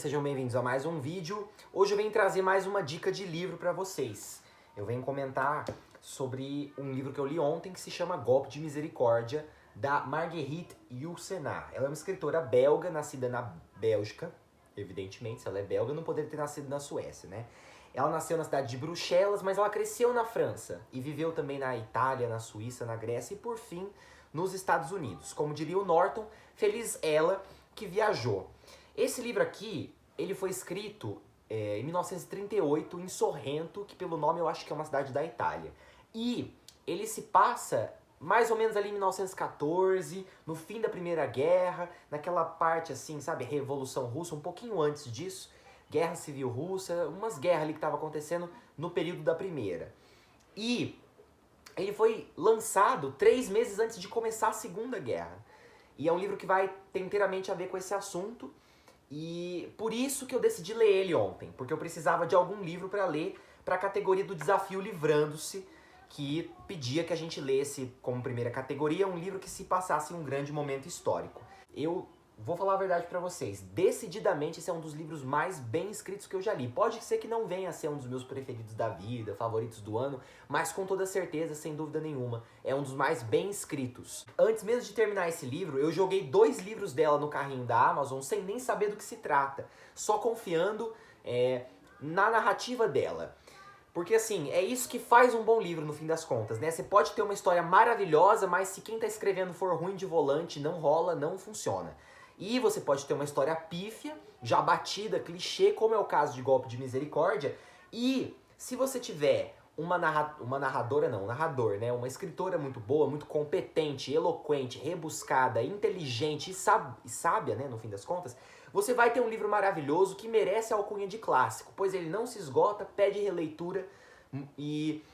Sejam bem-vindos a mais um vídeo. Hoje eu venho trazer mais uma dica de livro para vocês. Eu venho comentar sobre um livro que eu li ontem que se chama Golpe de Misericórdia, da Marguerite Yourcenar. Ela é uma escritora belga, nascida na Bélgica. Evidentemente, se ela é belga, não poderia ter nascido na Suécia, né? Ela nasceu na cidade de Bruxelas, mas ela cresceu na França e viveu também na Itália, na Suíça, na Grécia e, por fim, nos Estados Unidos. Como diria o Norton, feliz ela que viajou. Esse livro aqui, ele foi escrito em 1938 em Sorrento, que pelo nome eu acho que é uma cidade da Itália. E ele se passa mais ou menos ali em 1914, no fim da Primeira Guerra, naquela parte assim, sabe, Revolução Russa, um pouquinho antes disso, Guerra Civil Russa, umas guerras ali que estavam acontecendo no período da Primeira. E ele foi lançado 3 meses antes de começar a Segunda Guerra. E é um livro que vai ter inteiramente a ver com esse assunto. E por isso que eu decidi ler ele ontem, porque eu precisava de algum livro para ler para a categoria do Desafio Livrando-se, que pedia que a gente lesse como primeira categoria um livro que se passasse em um grande momento histórico. Eu vou falar a verdade para vocês, decididamente esse é um dos livros mais bem escritos que eu já li. Pode ser que não venha a ser um dos meus preferidos da vida, favoritos do ano, mas com toda certeza, sem dúvida nenhuma, é um dos mais bem escritos. Antes mesmo de terminar esse livro, eu joguei 2 livros dela no carrinho da Amazon sem nem saber do que se trata, só confiando na narrativa dela. Porque assim, é isso que faz um bom livro no fim das contas, né? Você pode ter uma história maravilhosa, mas se quem tá escrevendo for ruim de volante, não rola, não funciona. E você pode ter uma história pífia, já batida, clichê, como é o caso de Golpe de Misericórdia. E se você tiver um narrador, né? Uma escritora muito boa, muito competente, eloquente, rebuscada, inteligente e sábia, né? No fim das contas, você vai ter um livro maravilhoso que merece a alcunha de clássico, pois ele não se esgota, pede releitura e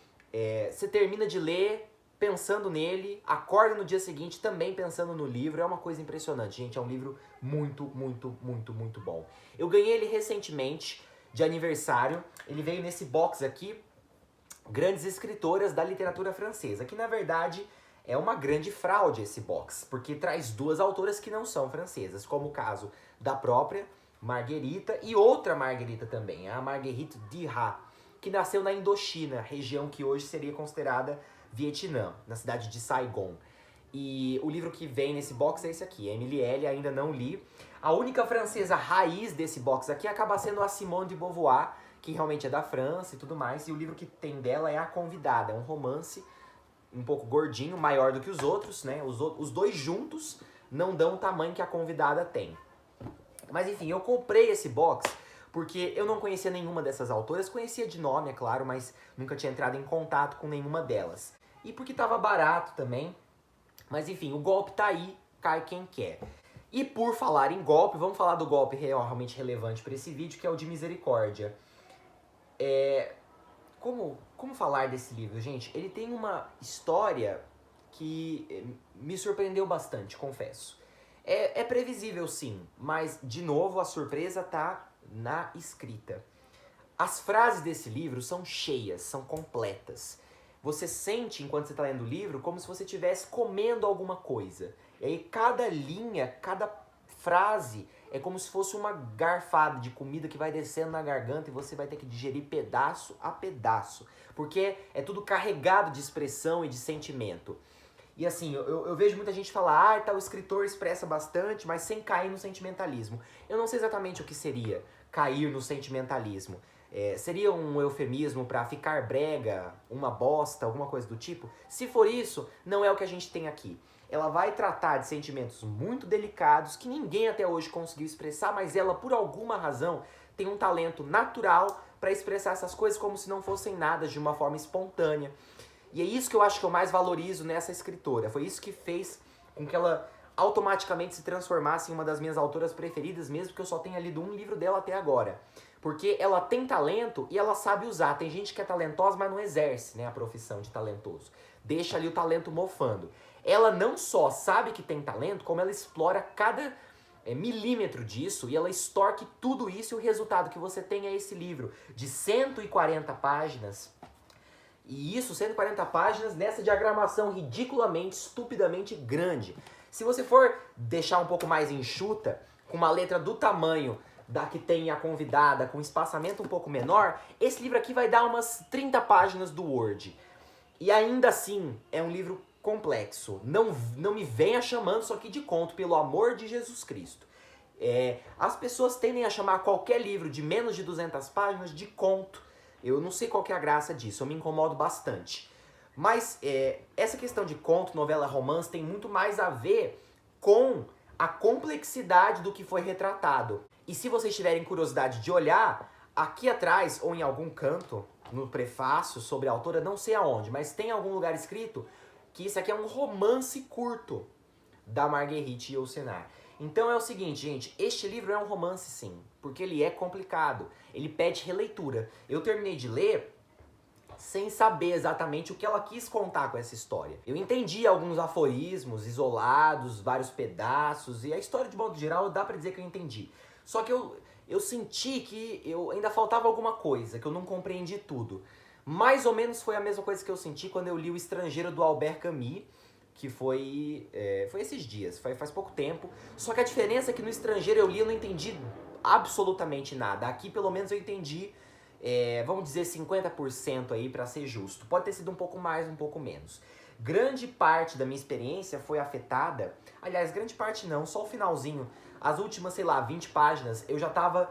você termina de ler pensando nele, acorda no dia seguinte também pensando no livro. É uma coisa impressionante, gente. É um livro muito, muito, muito, muito bom. Eu ganhei ele recentemente, de aniversário. Ele veio nesse box aqui, Grandes Escritoras da Literatura Francesa, que na verdade é uma grande fraude esse box, porque traz 2 autoras que não são francesas, como o caso da própria Marguerita e outra Marguerita também, a Marguerite Duras, que nasceu na Indochina, região que hoje seria considerada Vietnã, na cidade de Saigon. E o livro que vem nesse box é esse aqui, Emily L, ainda não li. A única francesa raiz desse box aqui acaba sendo a Simone de Beauvoir, que realmente é da França e tudo mais. E o livro que tem dela é A Convidada, é um romance um pouco gordinho, maior do que os outros, né? Os 2 juntos não dão o tamanho que A Convidada tem. Mas enfim, eu comprei esse box porque eu não conhecia nenhuma dessas autoras, conhecia de nome, é claro, mas nunca tinha entrado em contato com nenhuma delas. E porque tava barato também. Mas enfim, o golpe tá aí, cai quem quer. E por falar em golpe, vamos falar do golpe realmente relevante para esse vídeo, que é o de Misericórdia. Como falar desse livro, gente? Ele tem uma história que me surpreendeu bastante, confesso. É previsível sim, mas de novo a surpresa tá na escrita. As frases desse livro são cheias, são completas. Você sente, enquanto você está lendo o livro, como se você estivesse comendo alguma coisa. E aí cada linha, cada frase é como se fosse uma garfada de comida que vai descendo na garganta e você vai ter que digerir pedaço a pedaço. Porque é tudo carregado de expressão e de sentimento. E assim, eu vejo muita gente falar, tal escritor expressa bastante, mas sem cair no sentimentalismo. Eu não sei exatamente o que seria cair no sentimentalismo. Seria um eufemismo para ficar brega, uma bosta, alguma coisa do tipo? Se for isso, não é o que a gente tem aqui. Ela vai tratar de sentimentos muito delicados que ninguém até hoje conseguiu expressar, mas ela, por alguma razão, tem um talento natural para expressar essas coisas como se não fossem nada, de uma forma espontânea. E é isso que eu acho que eu mais valorizo nessa escritora. Foi isso que fez com que ela automaticamente se transformasse em uma das minhas autoras preferidas, mesmo que eu só tenha lido um livro dela até agora. Porque ela tem talento e ela sabe usar. Tem gente que é talentosa, mas não exerce, né, a profissão de talentoso. Deixa ali o talento mofando. Ela não só sabe que tem talento, como ela explora cada milímetro disso e ela extorque tudo isso, e o resultado que você tem é esse livro de 140 páginas. E isso, 140 páginas, nessa diagramação ridiculamente, estupidamente grande. Se você for deixar um pouco mais enxuta, com uma letra do tamanho da que tem a convidada com espaçamento um pouco menor, esse livro aqui vai dar umas 30 páginas do Word. E ainda assim, é um livro complexo. Não me venha chamando isso aqui de conto, pelo amor de Jesus Cristo. As pessoas tendem a chamar qualquer livro de menos de 200 páginas de conto. Eu não sei qual que é a graça disso, eu me incomodo bastante. Mas essa questão de conto, novela, romance tem muito mais a ver com a complexidade do que foi retratado. E se vocês tiverem curiosidade de olhar, aqui atrás ou em algum canto, no prefácio sobre a autora, não sei aonde, mas tem algum lugar escrito que isso aqui é um romance curto da Marguerite Yourcenar. Então é o seguinte, gente, este livro é um romance sim, porque ele é complicado, ele pede releitura. Eu terminei de ler sem saber exatamente o que ela quis contar com essa história. Eu entendi alguns aforismos isolados, vários pedaços, e a história de modo geral dá pra dizer que eu entendi. Só que eu senti que ainda faltava alguma coisa, que eu não compreendi tudo. Mais ou menos foi a mesma coisa que eu senti quando eu li O Estrangeiro, do Albert Camus, que foi esses dias, faz pouco tempo. Só que a diferença é que no Estrangeiro eu li e eu não entendi absolutamente nada. Aqui pelo menos eu entendi, vamos dizer 50% aí pra ser justo. Pode ter sido um pouco mais, um pouco menos. Grande parte da minha experiência foi afetada, aliás, grande parte não, só o finalzinho. As últimas, sei lá, 20 páginas, eu já tava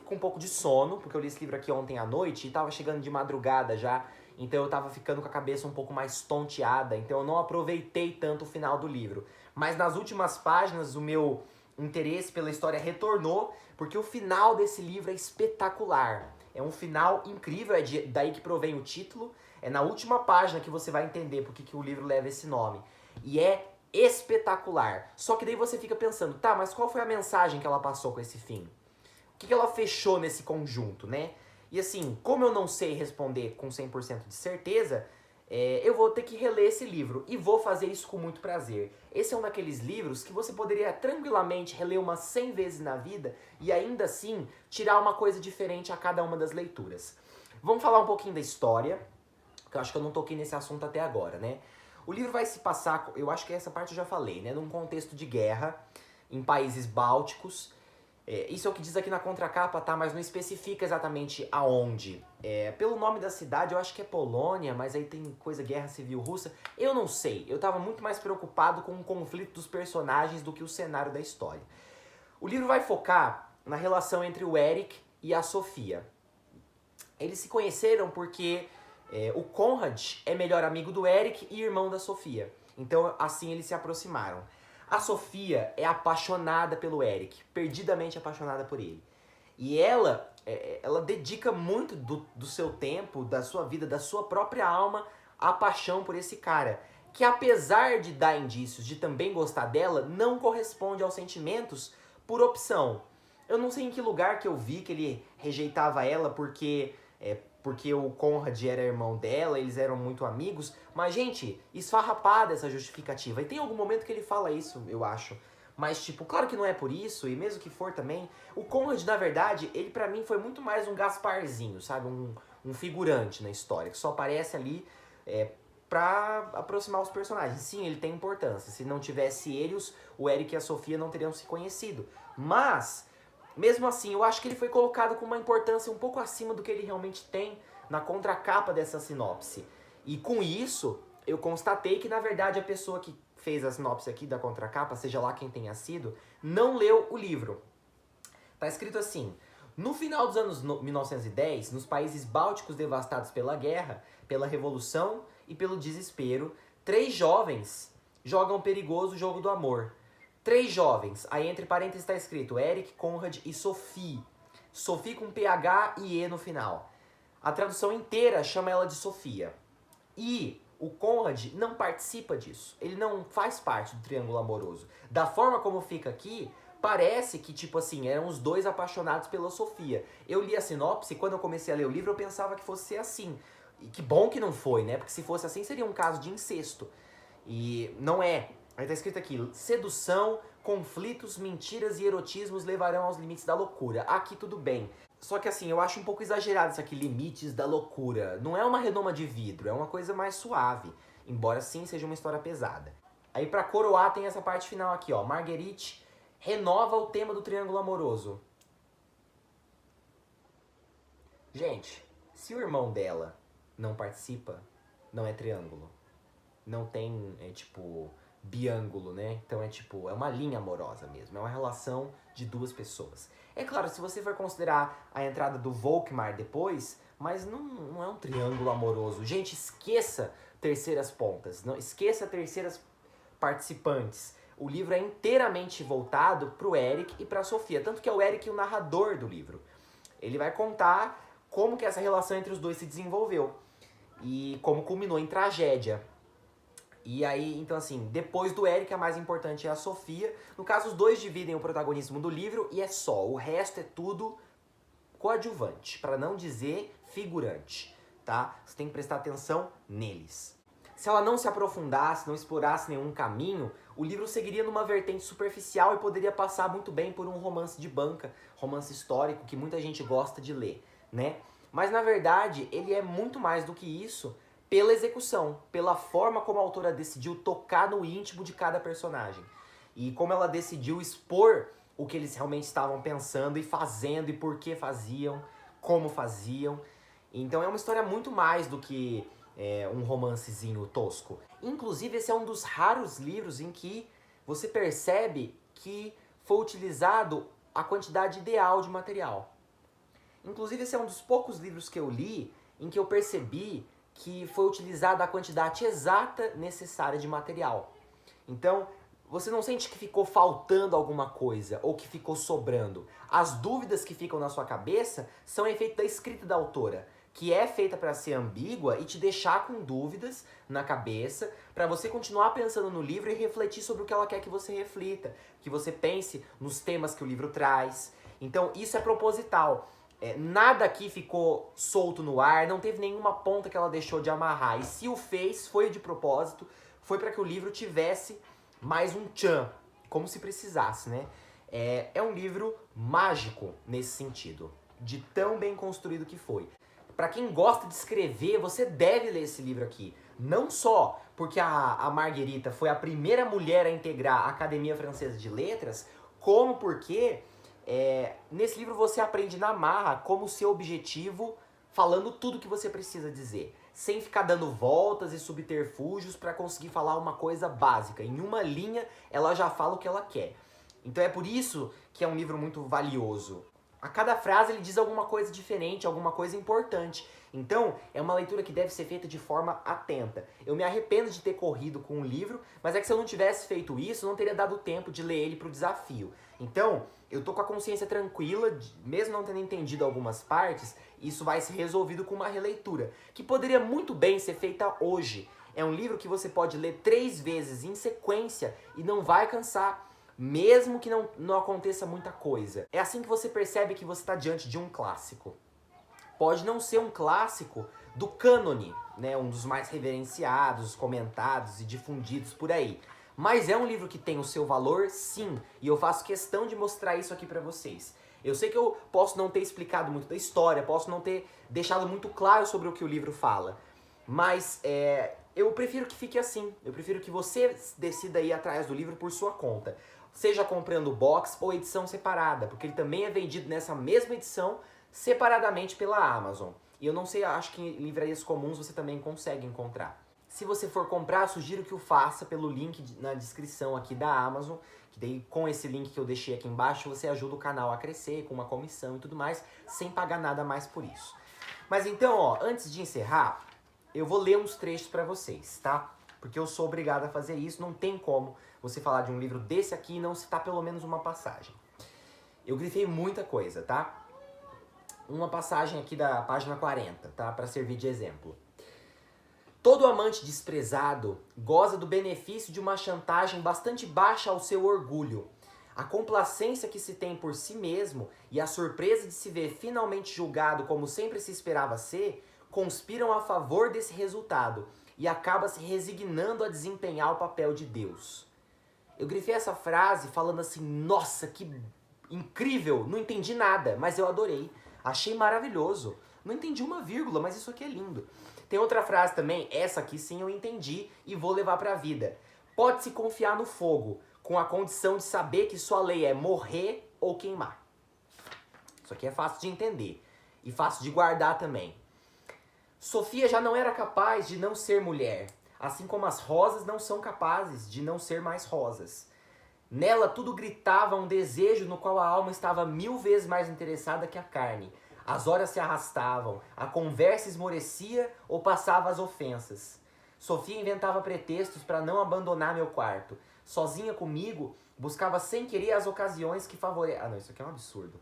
com um pouco de sono, porque eu li esse livro aqui ontem à noite e tava chegando de madrugada já, então eu tava ficando com a cabeça um pouco mais tonteada, então eu não aproveitei tanto o final do livro. Mas nas últimas páginas o meu interesse pela história retornou, porque o final desse livro é espetacular. É um final incrível, daí que provém o título. É na última página que você vai entender porque que o livro leva esse nome. E é espetacular. Só que daí você fica pensando, tá, mas qual foi a mensagem que ela passou com esse fim? O que ela fechou nesse conjunto, né? E assim, como eu não sei responder com 100% de certeza, eu vou ter que reler esse livro e vou fazer isso com muito prazer. Esse é um daqueles livros que você poderia tranquilamente reler umas 100 vezes na vida e ainda assim tirar uma coisa diferente a cada uma das leituras. Vamos falar um pouquinho da história, que eu acho que eu não toquei nesse assunto até agora, né? O livro vai se passar, eu acho que essa parte eu já falei, né? Num contexto de guerra em países bálticos. Isso é o que diz aqui na contracapa, tá? Mas não especifica exatamente aonde. Pelo nome da cidade, eu acho que é Polônia, mas aí tem coisa guerra civil russa. Eu não sei. Eu tava muito mais preocupado com o conflito dos personagens do que o cenário da história. O livro vai focar na relação entre o Eric e a Sofia. Eles se conheceram porque o Conrad é melhor amigo do Eric e irmão da Sofia. Então, assim, eles se aproximaram. A Sofia é apaixonada pelo Eric, perdidamente apaixonada por ele. E ela dedica muito do seu tempo, da sua vida, da sua própria alma, à paixão por esse cara. Que apesar de dar indícios de também gostar dela, não corresponde aos sentimentos por opção. Eu não sei em que lugar que eu vi que ele rejeitava ela porque o Conrad era irmão dela, eles eram muito amigos. Mas, gente, esfarrapada essa justificativa. E tem algum momento que ele fala isso, eu acho. Mas, tipo, claro que não é por isso, e mesmo que for também, o Conrad, na verdade, ele pra mim foi muito mais um Gasparzinho, sabe? Um figurante na história, que só aparece ali pra aproximar os personagens. Sim, ele tem importância. Se não tivesse ele, o Eric e a Sofia não teriam se conhecido. Mas, mesmo assim, eu acho que ele foi colocado com uma importância um pouco acima do que ele realmente tem na contracapa dessa sinopse. E com isso, eu constatei que, na verdade, a pessoa que fez a sinopse aqui da contracapa, seja lá quem tenha sido, não leu o livro. Tá escrito assim: no final dos anos 1910, nos países bálticos devastados pela guerra, pela revolução e pelo desespero, 3 jovens jogam o perigoso jogo do amor. 3 jovens, aí entre parênteses está escrito Eric, Conrad e Sophie. Sophie com PH e E no final. A tradução inteira chama ela de Sofia. E o Conrad não participa disso. Ele não faz parte do triângulo amoroso. Da forma como fica aqui, parece que, tipo assim, eram os dois apaixonados pela Sofia. Eu li a sinopse e quando eu comecei a ler o livro eu pensava que fosse ser assim. E que bom que não foi, né? Porque se fosse assim seria um caso de incesto. E não é. Aí tá escrito aqui: sedução, conflitos, mentiras e erotismos levarão aos limites da loucura. Aqui tudo bem. Só que assim, eu acho um pouco exagerado isso aqui, limites da loucura. Não é uma redoma de vidro, é uma coisa mais suave. Embora sim seja uma história pesada. Aí pra coroar tem essa parte final aqui, ó. Marguerite renova o tema do triângulo amoroso. Gente, se o irmão dela não participa, não é triângulo. Não tem, tipo, biângulo, né? Então é uma linha amorosa mesmo. É uma relação de duas pessoas. É claro, se você for considerar a entrada do Volkmar depois, mas não é um triângulo amoroso. Gente, esqueça terceiras pontas. Não, esqueça terceiras participantes. O livro é inteiramente voltado pro Eric e pra Sofia. Tanto que é o Eric o narrador do livro. Ele vai contar como que essa relação entre os dois se desenvolveu. E como culminou em tragédia. E aí, então assim, depois do Eric, a mais importante é a Sofia. No caso, os dois dividem o protagonismo do livro e é só. O resto é tudo coadjuvante, para não dizer figurante, tá? Você tem que prestar atenção neles. Se ela não se aprofundasse, não explorasse nenhum caminho, o livro seguiria numa vertente superficial e poderia passar muito bem por um romance de banca, romance histórico que muita gente gosta de ler, né? Mas na verdade, ele é muito mais do que isso pela execução, pela forma como a autora decidiu tocar no íntimo de cada personagem. E como ela decidiu expor o que eles realmente estavam pensando e fazendo e por que faziam, como faziam. Então é uma história muito mais do que um romancezinho tosco. Inclusive, esse é um dos raros livros em que você percebe que foi utilizado a quantidade ideal de material. Inclusive, esse é um dos poucos livros que eu li em que eu percebi que foi utilizada a quantidade exata necessária de material. Então, você não sente que ficou faltando alguma coisa ou que ficou sobrando. As dúvidas que ficam na sua cabeça são efeito da escrita da autora, que é feita para ser ambígua e te deixar com dúvidas na cabeça, para você continuar pensando no livro e refletir sobre o que ela quer que você reflita, que você pense nos temas que o livro traz. Então, isso é proposital. Nada aqui ficou solto no ar, não teve nenhuma ponta que ela deixou de amarrar. E se o fez, foi de propósito, foi para que o livro tivesse mais um tchan, como se precisasse, né? É um livro mágico nesse sentido, de tão bem construído que foi. Para quem gosta de escrever, você deve ler esse livro aqui. Não só porque a Marguerita foi a primeira mulher a integrar a Academia Francesa de Letras, como porque nesse livro você aprende na marra como ser objetivo, falando tudo que você precisa dizer, sem ficar dando voltas e subterfúgios para conseguir falar uma coisa básica. Em uma linha, ela já fala o que ela quer. Então é por isso que é um livro muito valioso. A cada frase ele diz alguma coisa diferente, alguma coisa importante. Então, é uma leitura que deve ser feita de forma atenta. Eu me arrependo de ter corrido com o livro, mas é que se eu não tivesse feito isso, eu não teria dado tempo de ler ele para o desafio. Então, eu tô com a consciência tranquila, mesmo não tendo entendido algumas partes, isso vai ser resolvido com uma releitura, que poderia muito bem ser feita hoje. É um livro que você pode ler 3 vezes em sequência e não vai cansar, mesmo que não aconteça muita coisa. É assim que você percebe que você está diante de um clássico. Pode não ser um clássico do cânone, né, um dos mais reverenciados, comentados e difundidos por aí. Mas é um livro que tem o seu valor, sim, e eu faço questão de mostrar isso aqui pra vocês. Eu sei que eu posso não ter explicado muito da história, posso não ter deixado muito claro sobre o que o livro fala, mas eu prefiro que fique assim. Eu prefiro que você decida ir atrás do livro por sua conta, seja comprando o box ou edição separada, porque ele também é vendido nessa mesma edição separadamente pela Amazon. E eu não sei, acho que em livrarias comuns você também consegue encontrar. Se você for comprar, sugiro que o faça pelo link na descrição aqui da Amazon, que daí com esse link que eu deixei aqui embaixo, você ajuda o canal a crescer com uma comissão e tudo mais, sem pagar nada mais por isso. Mas então, ó, antes de encerrar, eu vou ler uns trechos pra vocês, tá? Porque eu sou obrigado a fazer isso, não tem como você falar de um livro desse aqui e não citar pelo menos uma passagem. Eu grifei muita coisa, tá? Uma passagem aqui da página 40, tá? Para servir de exemplo. Todo amante desprezado goza do benefício de uma chantagem bastante baixa ao seu orgulho. A complacência que se tem por si mesmo e a surpresa de se ver finalmente julgado como sempre se esperava ser, conspiram a favor desse resultado e acaba se resignando a desempenhar o papel de Deus. Eu grifei essa frase falando assim, nossa, que incrível, não entendi nada, mas eu adorei. Achei maravilhoso. Não entendi uma vírgula, mas isso aqui é lindo. Tem outra frase também, essa aqui sim eu entendi e vou levar pra vida. Pode-se confiar no fogo, com a condição de saber que sua lei é morrer ou queimar. Isso aqui é fácil de entender. e fácil de guardar também. Sofia já não era capaz de não ser mulher, assim como as rosas não são capazes de não ser mais rosas. Nela tudo gritava um desejo no qual a alma estava 1000 vezes mais interessada que a carne. As horas se arrastavam, a conversa esmorecia ou passava as ofensas. Sofia inventava pretextos para não abandonar meu quarto. Sozinha comigo, buscava sem querer as ocasiões que favorecem... Ah, não, isso aqui é um absurdo.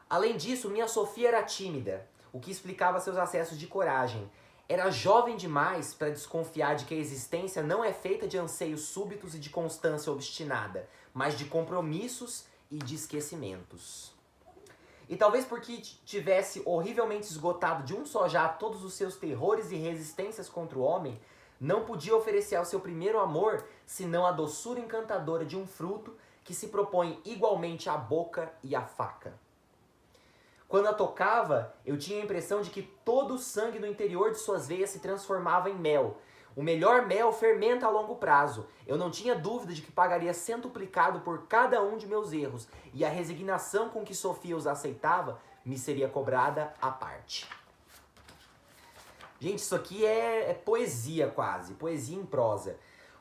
Além disso, minha Sofia era tímida, o que explicava seus acessos de coragem. Era jovem demais para desconfiar de que a existência não é feita de anseios súbitos e de constância obstinada, mas de compromissos e de esquecimentos. E talvez porque tivesse horrivelmente esgotado de um só já todos os seus terrores e resistências contra o homem, não podia oferecer ao seu primeiro amor senão a doçura encantadora de um fruto que se propõe igualmente à boca e à faca. Quando a tocava, eu tinha a impressão de que todo o sangue no interior de suas veias se transformava em mel. O melhor mel fermenta a longo prazo. Eu não tinha dúvida de que pagaria centuplicado por cada um de meus erros, e a resignação com que Sofia os aceitava me seria cobrada à parte. Gente, isso aqui é poesia quase, poesia em prosa.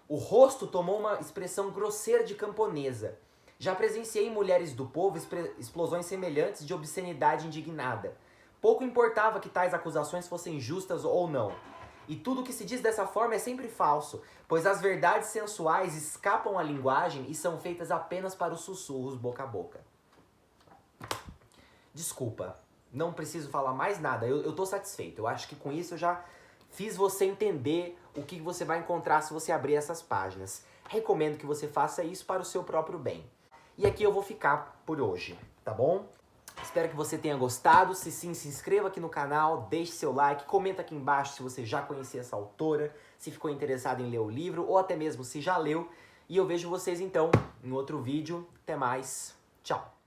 O rosto tomou uma expressão grosseira de camponesa. Já presenciei em mulheres do povo explosões semelhantes de obscenidade indignada. Pouco importava que tais acusações fossem justas ou não. E tudo o que se diz dessa forma é sempre falso, pois as verdades sensuais escapam à linguagem e são feitas apenas para os sussurros boca a boca. Desculpa, não preciso falar mais nada, eu tô satisfeito. Eu acho que com isso eu já fiz você entender o que você vai encontrar se você abrir essas páginas. Recomendo que você faça isso para o seu próprio bem. E aqui eu vou ficar por hoje, tá bom? Espero que você tenha gostado. Se sim, se inscreva aqui no canal, deixe seu like, comenta aqui embaixo se você já conhecia essa autora, se ficou interessado em ler o livro ou até mesmo se já leu. E eu vejo vocês então em outro vídeo. Até mais. Tchau.